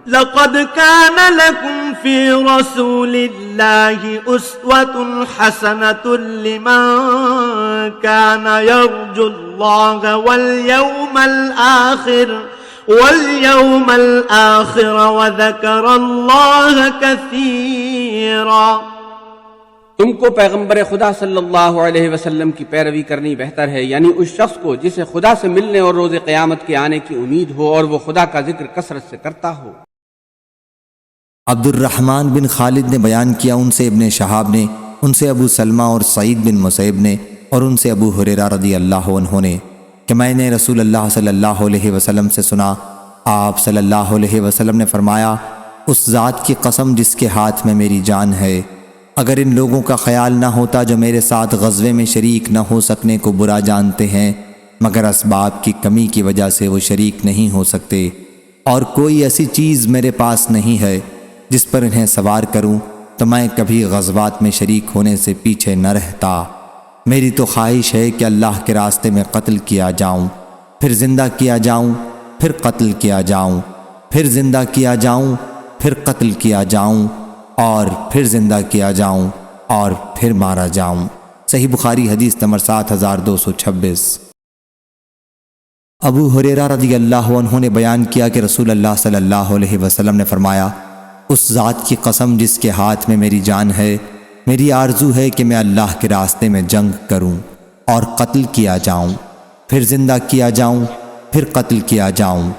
لقد كان لكم في رسول الله أسوة حسنة لمن كان يرجو الله واليوم الآخر وذكر الله كثيرا۔ تم کو پیغمبر خدا صلی اللہ علیہ وسلم کی پیروی کرنی بہتر ہے، یعنی اس شخص کو جسے خدا سے ملنے اور روز قیامت کے آنے کی امید ہو اور وہ خدا کا ذکر کثرت سے کرتا ہو۔ عبد الرحمن بن خالد نے بیان کیا، ان سے ابن شہاب نے، ان سے ابو سلمہ اور سعید بن مسیب نے، اور ان سے ابو ہریرہ رضی اللہ عنہ نے کہ میں نے رسول اللہ صلی اللہ علیہ وسلم سے سنا، آپ صلی اللہ علیہ وسلم نے فرمایا، اس ذات کی قسم جس کے ہاتھ میں میری جان ہے، اگر ان لوگوں کا خیال نہ ہوتا جو میرے ساتھ غزوے میں شریک نہ ہو سکنے کو برا جانتے ہیں، مگر اسباب کی کمی کی وجہ سے وہ شریک نہیں ہو سکتے، اور کوئی ایسی چیز میرے پاس نہیں ہے جس پر انہیں سوار کروں، تو میں کبھی غزوات میں شریک ہونے سے پیچھے نہ رہتا۔ میری تو خواہش ہے کہ اللہ کے راستے میں قتل کیا جاؤں، پھر زندہ کیا جاؤں، پھر قتل کیا جاؤں، پھر زندہ کیا جاؤں، پھر قتل کیا جاؤں، اور پھر زندہ کیا جاؤں، اور پھر مارا جاؤں۔ صحیح بخاری حدیث نمبر 7226۔ ابو ہریرہ رضی اللہ عنہ نے بیان کیا کہ رسول اللہ صلی اللہ علیہ وسلم نے فرمایا، اس ذات کی قسم جس کے ہاتھ میں میری جان ہے، میری آرزو ہے کہ میں اللہ کے راستے میں جنگ کروں اور قتل کیا جاؤں، پھر زندہ کیا جاؤں، پھر قتل کیا جاؤں،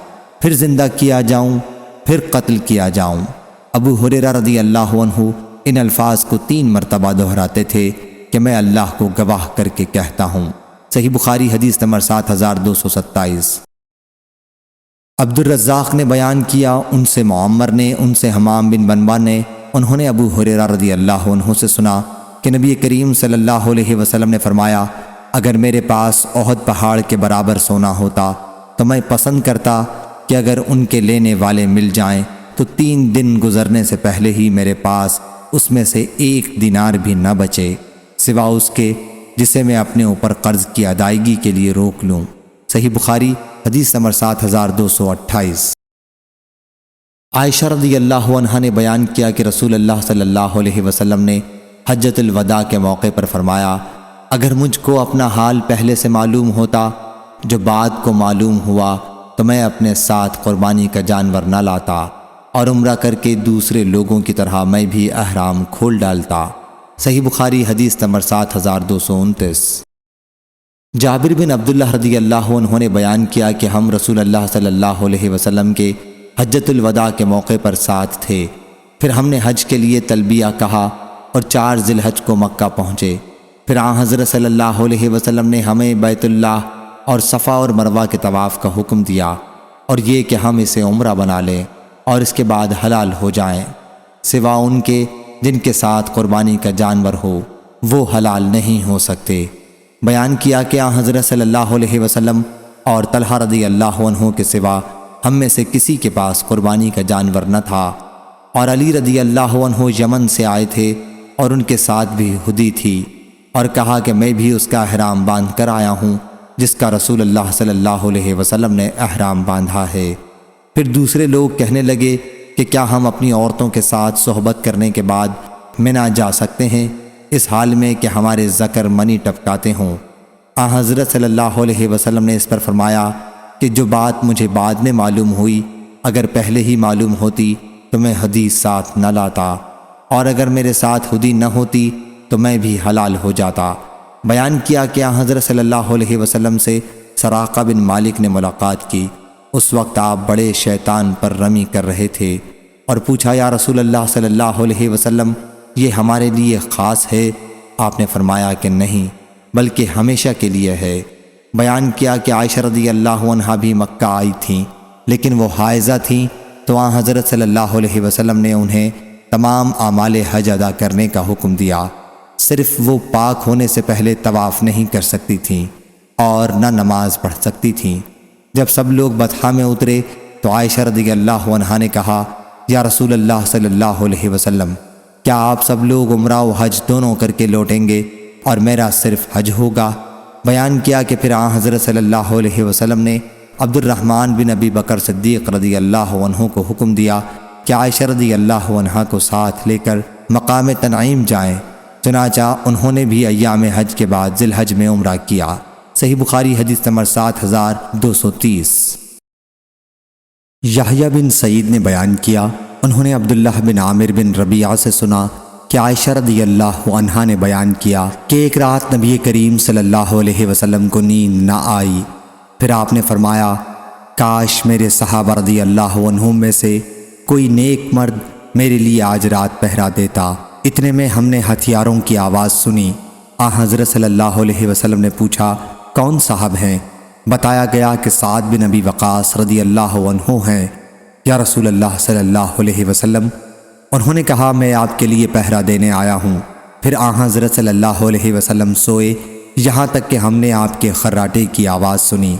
پھر زندہ کیا جاؤں، پھر قتل کیا جاؤں۔ ابو ہریرہ رضی اللہ عنہ ان الفاظ کو 3 مرتبہ دہراتے تھے کہ میں اللہ کو گواہ کر کے کہتا ہوں۔ صحیح بخاری حدیث نمبر 7227۔ عبد الرزاق نے بیان کیا، ان سے معمر نے، ان سے حمام بن بنبا نے، انہوں نے ابو ہریرہ رضی اللہ عنہ سے سنا کہ نبی کریم صلی اللہ علیہ وسلم نے فرمایا، اگر میرے پاس احد پہاڑ کے برابر سونا ہوتا تو میں پسند کرتا کہ اگر ان کے لینے والے مل جائیں تو 3 دن گزرنے سے پہلے ہی میرے پاس اس میں سے 1 دینار بھی نہ بچے، سوا اس کے جسے میں اپنے اوپر قرض کی ادائیگی کے لیے روک لوں۔ صحیح بخاری حدیث نمبر 7228۔ عائشہ رضی اللہ عنہا نے بیان کیا کہ رسول اللہ صلی اللہ علیہ وسلم نے حجۃ الوداع کے موقع پر فرمایا، اگر مجھ کو اپنا حال پہلے سے معلوم ہوتا جو بعد کو معلوم ہوا تو میں اپنے ساتھ قربانی کا جانور نہ لاتا، اور عمرہ کر کے دوسرے لوگوں کی طرح میں بھی احرام کھول ڈالتا۔ صحیح بخاری حدیث نمبر 7229۔ جابر بن عبداللہ رضی اللہ عنہ نے بیان کیا کہ ہم رسول اللہ صلی اللہ علیہ وسلم کے حجۃ الوداع کے موقع پر ساتھ تھے، پھر ہم نے حج کے لیے تلبیہ کہا اور 4 ذی الحج کو مکہ پہنچے، پھر آن حضرت صلی اللہ علیہ وسلم نے ہمیں بیت اللہ اور صفا اور مروہ کے طواف کا حکم دیا، اور یہ کہ ہم اسے عمرہ بنا لیں اور اس کے بعد حلال ہو جائیں، سوا ان کے جن کے ساتھ قربانی کا جانور ہو، وہ حلال نہیں ہو سکتے۔ بیان کیا کہ آن حضرت صلی اللہ علیہ وسلم اور طلحہ رضی اللہ عنہ کے سوا ہم میں سے کسی کے پاس قربانی کا جانور نہ تھا، اور علی رضی اللہ عنہ یمن سے آئے تھے اور ان کے ساتھ بھی ہدی تھی، اور کہا کہ میں بھی اس کا احرام باندھ کر آیا ہوں جس کا رسول اللہ صلی اللہ علیہ وسلم نے احرام باندھا ہے۔ پھر دوسرے لوگ کہنے لگے کہ کیا ہم اپنی عورتوں کے ساتھ صحبت کرنے کے بعد منی جا سکتے ہیں، اس حال میں کہ ہمارے ذکر منی ٹپکاتے ہوں؟ آن حضرت صلی اللہ علیہ وسلم نے اس پر فرمایا کہ جو بات مجھے بعد میں معلوم ہوئی، اگر پہلے ہی معلوم ہوتی تو میں ہدی ساتھ نہ لاتا، اور اگر میرے ساتھ ہدی نہ ہوتی تو میں بھی حلال ہو جاتا۔ بیان کیا کہ آن حضرت صلی اللہ علیہ وسلم سے سراقہ بن مالک نے ملاقات کی، اس وقت آپ بڑے شیطان پر رمی کر رہے تھے، اور پوچھا، یا رسول اللہ صلی اللہ علیہ وسلم یہ ہمارے لیے خاص ہے؟ آپ نے فرمایا کہ نہیں، بلکہ ہمیشہ کے لیے ہے۔ بیان کیا کہ عائشہ رضی اللہ عنہا بھی مکہ آئی تھیں، لیکن وہ حائضہ تھیں، تو آن حضرت صلی اللہ علیہ وسلم نے انہیں تمام اعمال حج ادا کرنے کا حکم دیا، صرف وہ پاک ہونے سے پہلے طواف نہیں کر سکتی تھیں اور نہ نماز پڑھ سکتی تھیں۔ جب سب لوگ بطحا میں اترے تو عائشہ رضی اللہ عنہا نے کہا، یا رسول اللہ صلی اللہ علیہ وسلم، کیا آپ سب لوگ عمرہ و حج دونوں کر کے لوٹیں گے اور میرا صرف حج ہوگا؟ بیان کیا کہ پھر آن حضرت صلی اللہ علیہ وسلم نے عبد الرحمن بن ابی بکر صدیق رضی اللہ عنہ کو حکم دیا کہ عائشہ رضی اللہ عنہا کو ساتھ لے کر مقام تنعیم جائیں۔ چنانچہ انہوں نے بھی ایام حج کے بعد ذی الحج میں عمرہ کیا۔ صحیح بخاری حدیث نمبر 7230۔ یحییٰ بن سعید نے بیان کیا، انہوں نے عبداللہ بن عامر بن ربیعہ سے سنا کہ عائشہ رضی اللہ عنہا نے بیان کیا کہ ایک رات نبی کریم صلی اللہ علیہ وسلم کو نیند نہ آئی، پھر آپ نے فرمایا کاش میرے صحابہ رضی اللہ عنہم میں سے کوئی نیک مرد میرے لیے آج رات پہرا دیتا۔ اتنے میں ہم نے ہتھیاروں کی آواز سنی۔ حضرت صلی اللہ علیہ وسلم نے پوچھا کون صاحب ہیں؟ بتایا گیا کہ سعد بن ابی وقاص رضی اللہ عنہ ہیں۔ یا رسول اللہ صلی اللہ علیہ وسلم، انہوں نے کہا میں آپ کے لیے پہرا دینے آیا ہوں۔ پھر حضرت صلی اللہ علیہ وسلم سوئے یہاں تک کہ ہم نے آپ کے خراٹے کی آواز سنی۔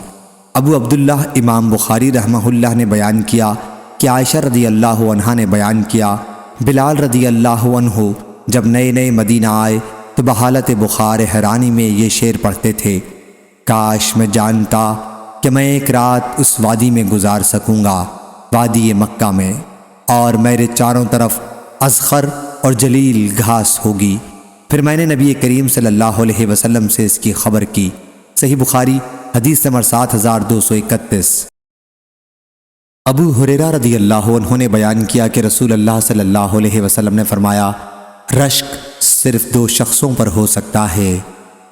ابو عبداللہ امام بخاری رحمہ اللہ نے بیان کیا کہ عائشہ رضی اللہ عنہا نے بیان کیا بلال رضی اللہ عنہ جب نئے نئے مدینہ آئے تو بحالت بخار حیرانی میں یہ شعر پڑھتے تھے، کاش میں جانتا کہ میں ایک رات اس وادی میں گزار سکوں گا، وادی مکہ میں، اور میرے چاروں طرف اذخر اور جلیل گھاس ہوگی۔ پھر میں نے نبی کریم صلی اللہ علیہ وسلم سے اس کی خبر کی۔ صحیح بخاری حدیث نمبر 7231۔ ابو ہریرہ رضی اللہ عنہ نے بیان کیا کہ رسول اللہ صلی اللہ علیہ وسلم نے فرمایا رشک صرف 2 شخصوں پر ہو سکتا ہے،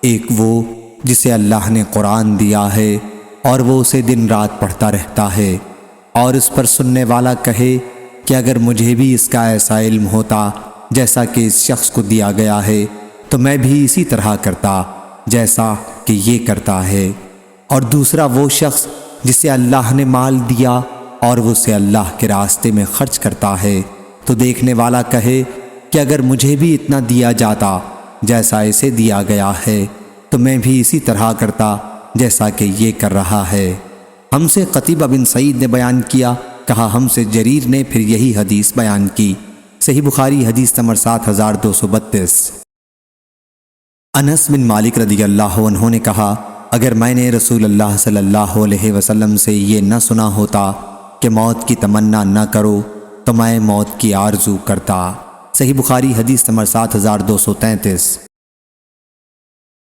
ایک وہ جسے اللہ نے قرآن دیا ہے اور وہ اسے دن رات پڑھتا رہتا ہے، اور اس پر سننے والا کہے کہ اگر مجھے بھی اس کا ایسا علم ہوتا جیسا کہ اس شخص کو دیا گیا ہے تو میں بھی اسی طرح کرتا جیسا کہ یہ کرتا ہے، اور دوسرا وہ شخص جسے اللہ نے مال دیا اور وہ اسے اللہ کے راستے میں خرچ کرتا ہے تو دیکھنے والا کہے کہ اگر مجھے بھی اتنا دیا جاتا جیسا اسے دیا گیا ہے تو میں بھی اسی طرح کرتا جیسا کہ یہ کر رہا ہے۔ ہم سے قتیبہ بن سعید نے بیان کیا، کہا ہم سے جریر نے پھر یہی حدیث بیان کی۔ صحیح بخاری حدیث نمبر 7232۔ انس بن مالک رضی اللہ عنہ نے کہا اگر میں نے رسول اللہ صلی اللہ علیہ وسلم سے یہ نہ سنا ہوتا کہ موت کی تمنا نہ کرو تو میں موت کی آرزو کرتا۔ صحیح بخاری حدیث نمبر 7233۔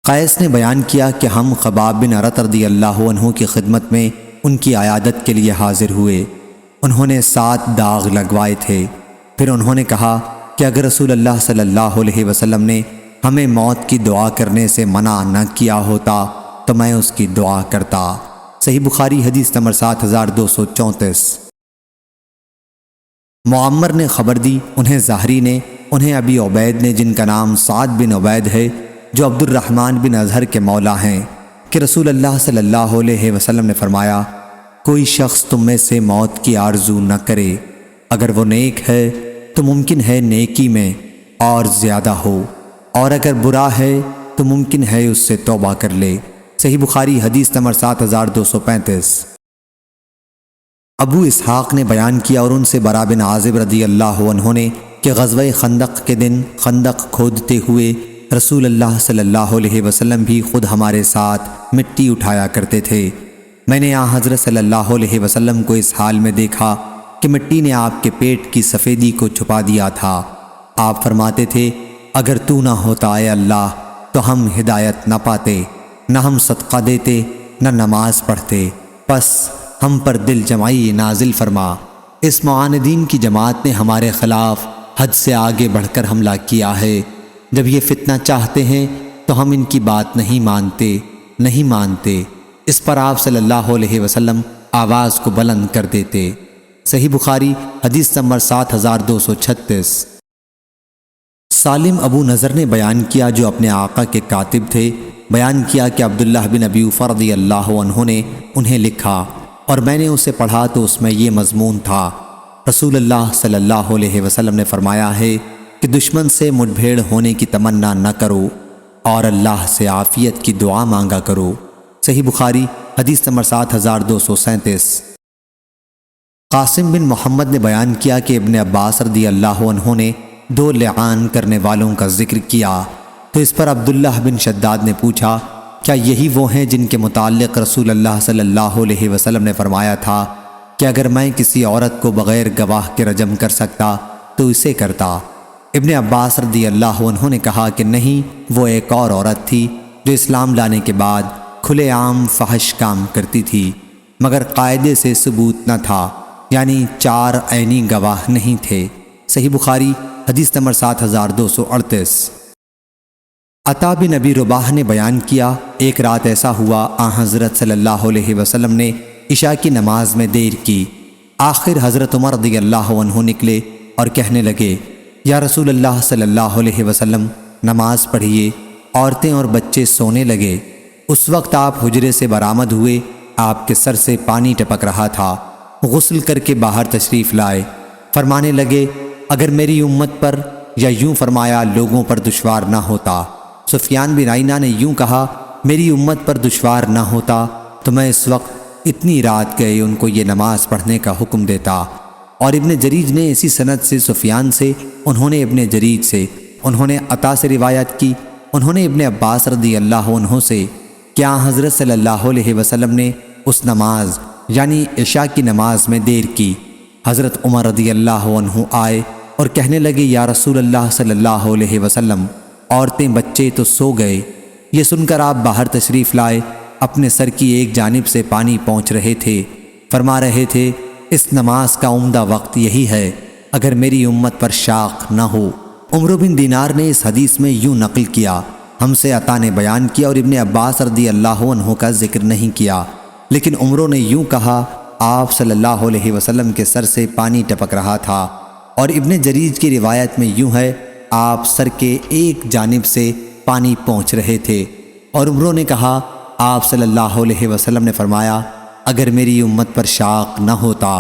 قیس نے بیان کیا کہ ہم خباب بن ارت رضی اللہ عنہ کی خدمت میں ان کی عیادت کے لیے حاضر ہوئے۔ انہوں نے 7 داغ لگوائے تھے۔ پھر انہوں نے کہا کہ اگر رسول اللہ صلی اللہ علیہ وسلم نے ہمیں موت کی دعا کرنے سے منع نہ کیا ہوتا تو میں اس کی دعا کرتا۔ صحیح بخاری حدیث نمبر 7234۔ معمر نے خبر دی، انہیں ظاہری نے، انہیں ابی عبید نے جن کا نام سعد بن عبید ہے جو عبد الرحمن بن اظہر کے مولا ہیں، کہ رسول اللہ صلی اللہ علیہ وسلم نے فرمایا کوئی شخص تم میں سے موت کی آرزو نہ کرے، اگر وہ نیک ہے تو ممکن ہے نیکی میں اور زیادہ ہو، اور اگر برا ہے تو ممکن ہے اس سے توبہ کر لے۔ صحیح بخاری حدیث نمبر 7235۔ ابو اسحاق نے بیان کیا اور ان سے برا بن عازب رضی اللہ عنہ نے کہ غزوہ خندق کے دن خندق کھودتے ہوئے رسول اللہ صلی اللہ علیہ وسلم بھی خود ہمارے ساتھ مٹی اٹھایا کرتے تھے۔ میں نے حضرت صلی اللہ علیہ وسلم کو اس حال میں دیکھا کہ مٹی نے آپ کے پیٹ کی سفیدی کو چھپا دیا تھا۔ آپ فرماتے تھے اگر تو نہ ہوتا اے اللہ تو ہم ہدایت نہ پاتے، نہ ہم صدقہ دیتے، نہ نماز پڑھتے، پس ہم پر دل جمعی نازل فرما۔ اس معاندین کی جماعت نے ہمارے خلاف حد سے آگے بڑھ کر حملہ کیا ہے۔ جب یہ فتنہ چاہتے ہیں تو ہم ان کی بات نہیں مانتے۔ اس پر آپ صلی اللہ علیہ وسلم آواز کو بلند کر دیتے۔ صحیح بخاری حدیث نمبر 7236۔ سالم ابو نضر نے بیان کیا جو اپنے آقا کے کاتب تھے، بیان کیا کہ عبداللہ بن ابی اوفا رضی اللہ عنہ نے انہیں لکھا اور میں نے اسے پڑھا تو اس میں یہ مضمون تھا، رسول اللہ صلی اللہ علیہ وسلم نے فرمایا ہے کہ دشمن سے مٹ بھیڑ ہونے کی تمنا نہ کرو اور اللہ سے عافیت کی دعا مانگا کرو۔ صحیح بخاری حدیث نمبر 7237۔ قاسم بن محمد نے بیان کیا کہ ابن عباس رضی اللہ عنہ نے 2 لعان کرنے والوں کا ذکر کیا تو اس پر عبداللہ بن شداد نے پوچھا کیا یہی وہ ہیں جن کے متعلق رسول اللہ صلی اللہ علیہ وسلم نے فرمایا تھا کہ اگر میں کسی عورت کو بغیر گواہ کے رجم کر سکتا تو اسے کرتا؟ ابن عباس رضی اللہ عنہ نے کہا کہ نہیں، وہ ایک اور عورت تھی جو اسلام لانے کے بعد کھلے عام فحش کام کرتی تھی، مگر قاعدے سے ثبوت نہ تھا، یعنی 4 عینی گواہ نہیں تھے۔ صحیح بخاری حدیث نمبر 7238۔ عطا بن ابی رباح نے بیان کیا، ایک رات ایسا ہوا حضرت صلی اللہ علیہ وسلم نے عشاء کی نماز میں دیر کی۔ آخر حضرت عمر رضی اللہ عنہ نکلے اور کہنے لگے، یا رسول اللہ صلی اللہ علیہ وسلم، نماز پڑھیے، عورتیں اور بچے سونے لگے۔ اس وقت آپ حجرے سے برآمد ہوئے، آپ کے سر سے پانی ٹپک رہا تھا، غسل کر کے باہر تشریف لائے، فرمانے لگے، اگر میری امت پر، یا یوں فرمایا لوگوں پر دشوار نہ ہوتا۔ سفیان بن عینہ نے یوں کہا، میری امت پر دشوار نہ ہوتا تو میں اس وقت اتنی رات گئے ان کو یہ نماز پڑھنے کا حکم دیتا۔ اور ابن جریج نے اسی سند سے سفیان سے، انہوں نے ابن جریج سے، انہوں نے عطا سے روایت کی، انہوں نے ابن عباس رضی اللہ عنہ سے، کیا حضرت صلی اللہ علیہ وسلم نے اس نماز یعنی عشاء کی نماز میں دیر کی۔ حضرت عمر رضی اللہ عنہ آئے اور کہنے لگے، یا رسول اللہ صلی اللہ علیہ وسلم، عورتیں بچے تو سو گئے۔ یہ سن کر آپ باہر تشریف لائے، اپنے سر کی ایک جانب سے پانی پہنچ رہے تھے، فرما رہے تھے، اس نماز کا عمدہ وقت یہی ہے اگر میری امت پر شاق نہ ہو۔ عمرو بن دینار نے اس حدیث میں یوں نقل کیا، ہم سے عطا نے بیان کیا اور ابن عباس رضی اللہ عنہ کا ذکر نہیں کیا، لیکن عمرو نے یوں کہا، آپ صلی اللہ علیہ وسلم کے سر سے پانی ٹپک رہا تھا، اور ابن جریج کی روایت میں یوں ہے، آپ سر کے ایک جانب سے پانی پہنچ رہے تھے، اور عمرو نے کہا، آپ صلی اللہ علیہ وسلم نے فرمایا، اگر میری امت پر شاق نہ ہوتا،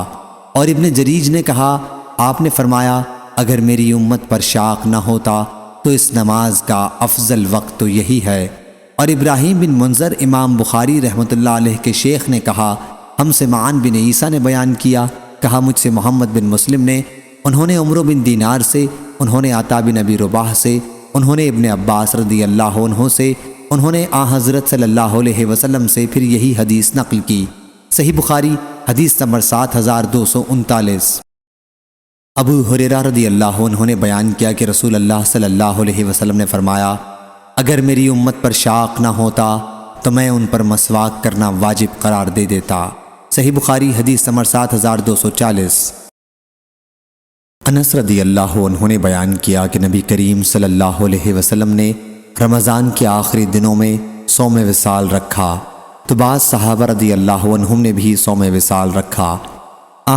اور ابن جریج نے کہا، آپ نے فرمایا، اگر میری امت پر شاق نہ ہوتا تو اس نماز کا افضل وقت تو یہی ہے۔ اور ابراہیم بن منذر امام بخاری رحمۃ اللہ علیہ کے شیخ نے کہا، ہم سے معان بن عیسیٰ نے بیان کیا، کہا مجھ سے محمد بن مسلم نے، انہوں نے عمرو بن دینار سے، انہوں نے عطا بن ابی رباح سے، انہوں نے ابن عباس رضی اللہ عنہ سے، انہوں نے حضرت صلی اللہ علیہ وسلم سے پھر یہی حدیث نقل کی۔ صحیح بخاری حدیث نمبر 7239۔ ابو ہریرہ رضی اللہ عنہ نے بیان کیا کہ رسول اللہ صلی اللہ علیہ وسلم نے فرمایا، اگر میری امت پر شاق نہ ہوتا تو میں ان پر مسواک کرنا واجب قرار دے دیتا۔ صحیح بخاری حدیث نمبر 7240۔ انس رضی اللہ عنہ نے بیان کیا کہ نبی کریم صلی اللہ علیہ وسلم نے رمضان کے آخری دنوں میں صوم وصال رکھا، تو بعض صحابہ رضی اللہ عنہم نے بھی صوم وصال رکھا۔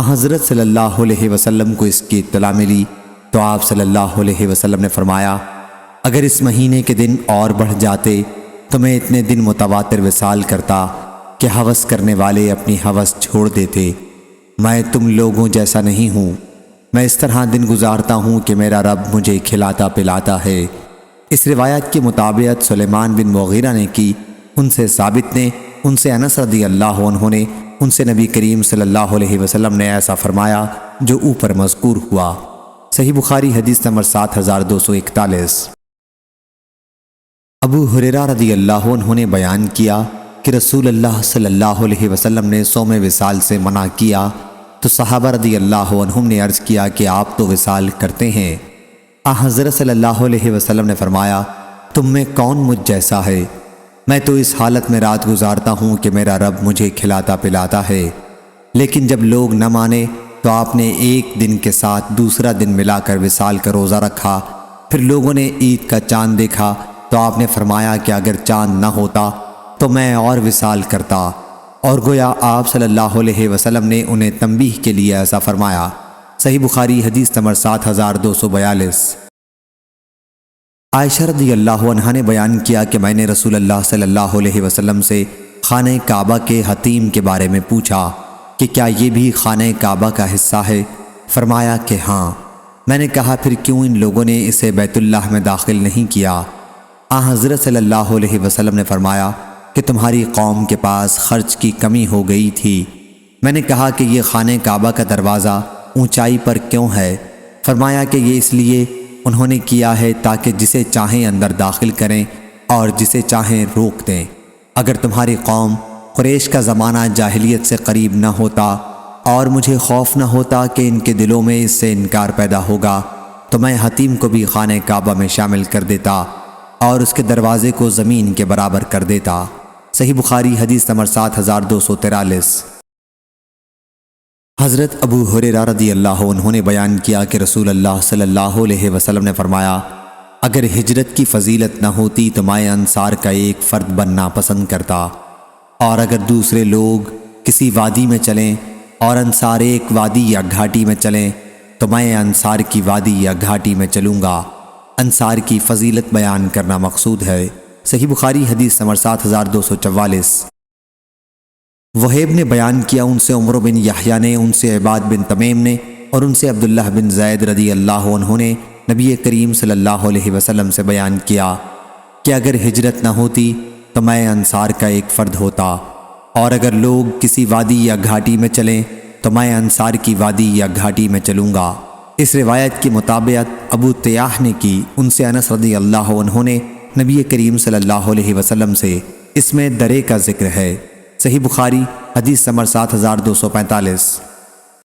حضرت صلی اللہ علیہ وسلم کو اس کی اطلاع ملی تو آپ صلی اللہ علیہ وسلم نے فرمایا، اگر اس مہینے کے دن اور بڑھ جاتے تو میں اتنے دن متواتر وصال کرتا کہ ہوس کرنے والے اپنی ہوس چھوڑ دیتے۔ میں تم لوگوں جیسا نہیں ہوں، میں اس طرح دن گزارتا ہوں کہ میرا رب مجھے کھلاتا پلاتا ہے۔ اس روایت کی مطابقت سلیمان بن مغیرہ نے کی، ان سے ثابت نے، ان سے انس رضی اللہ عنہ نے، ان سے نبی کریم صلی اللہ علیہ وسلم نے ایسا فرمایا جو اوپر مذکور ہوا۔ صحیح بخاری حدیث نمبر 7241۔ ابو ہریرہ رضی اللہ عنہ نے بیان کیا کہ رسول اللہ صلی اللہ علیہ وسلم نے صوم وصال سے منع کیا، تو صحابہ رضی اللہ عنہم نے عرض کیا کہ آپ تو وصال کرتے ہیں۔ حضرت صلی اللہ علیہ وسلم نے فرمایا، تم میں کون مجھ جیسا ہے؟ میں تو اس حالت میں رات گزارتا ہوں کہ میرا رب مجھے کھلاتا پلاتا ہے۔ لیکن جب لوگ نہ مانے تو آپ نے ایک دن کے ساتھ دوسرا دن ملا کر وصال کا روزہ رکھا۔ پھر لوگوں نے عید کا چاند دیکھا تو آپ نے فرمایا کہ اگر چاند نہ ہوتا تو میں اور وصال کرتا، اور گویا آپ صلی اللہ علیہ وسلم نے انہیں تنبیہ کے لیے ایسا فرمایا۔ صحیح بخاری حدیث نمبر 7242۔ عائشہ رضی اللہ عنہا نے بیان کیا کہ میں نے رسول اللہ صلی اللہ علیہ وسلم سے خانہ کعبہ کے حتیم کے بارے میں پوچھا کہ کیا یہ بھی خانہ کعبہ کا حصہ ہے؟ فرمایا کہ ہاں۔ میں نے کہا پھر کیوں ان لوگوں نے اسے بیت اللہ میں داخل نہیں کیا؟ حضرت صلی اللہ علیہ وسلم نے فرمایا کہ تمہاری قوم کے پاس خرچ کی کمی ہو گئی تھی۔ میں نے کہا کہ یہ خانہ کعبہ کا دروازہ اونچائی پر کیوں ہے؟ فرمایا کہ یہ اس لیے انہوں نے کیا ہے تاکہ جسے چاہیں اندر داخل کریں اور جسے چاہیں روک دیں۔ اگر تمہاری قوم قریش کا زمانہ جاہلیت سے قریب نہ ہوتا اور مجھے خوف نہ ہوتا کہ ان کے دلوں میں اس سے انکار پیدا ہوگا تو میں حتیم کو بھی خانہ کعبہ میں شامل کر دیتا اور اس کے دروازے کو زمین کے برابر کر دیتا۔ صحیح بخاری حدیث نمبر 7243۔ حضرت ابو ہریرہ رضی اللہ عنہ نے بیان کیا کہ رسول اللہ صلی اللہ علیہ وسلم نے فرمایا، اگر ہجرت کی فضیلت نہ ہوتی تو میں انصار کا ایک فرد بننا پسند کرتا، اور اگر دوسرے لوگ کسی وادی میں چلیں اور انصار ایک وادی یا گھاٹی میں چلیں تو میں انصار کی وادی یا گھاٹی میں چلوں گا۔ انصار کی فضیلت بیان کرنا مقصود ہے۔ صحیح بخاری حدیث نمبر 7244۔ وہیب نے بیان کیا، ان سے عمر بن یحییٰ نے، ان سے عباد بن تمیم نے اور ان سے عبداللہ بن زید رضی اللہ عنہ نے نبی کریم صلی اللہ علیہ وسلم سے بیان کیا کہ اگر ہجرت نہ ہوتی تو میں انصار کا ایک فرد ہوتا، اور اگر لوگ کسی وادی یا گھاٹی میں چلیں تو میں انصار کی وادی یا گھاٹی میں چلوں گا۔ اس روایت کی مطابقت ابو تیاح نے کی، ان سے انس رضی اللہ عنہ نے نبی کریم صلی اللہ علیہ وسلم سے، اس میں درے کا ذکر ہے۔ صحیح بخاری حدیث نمبر 7245۔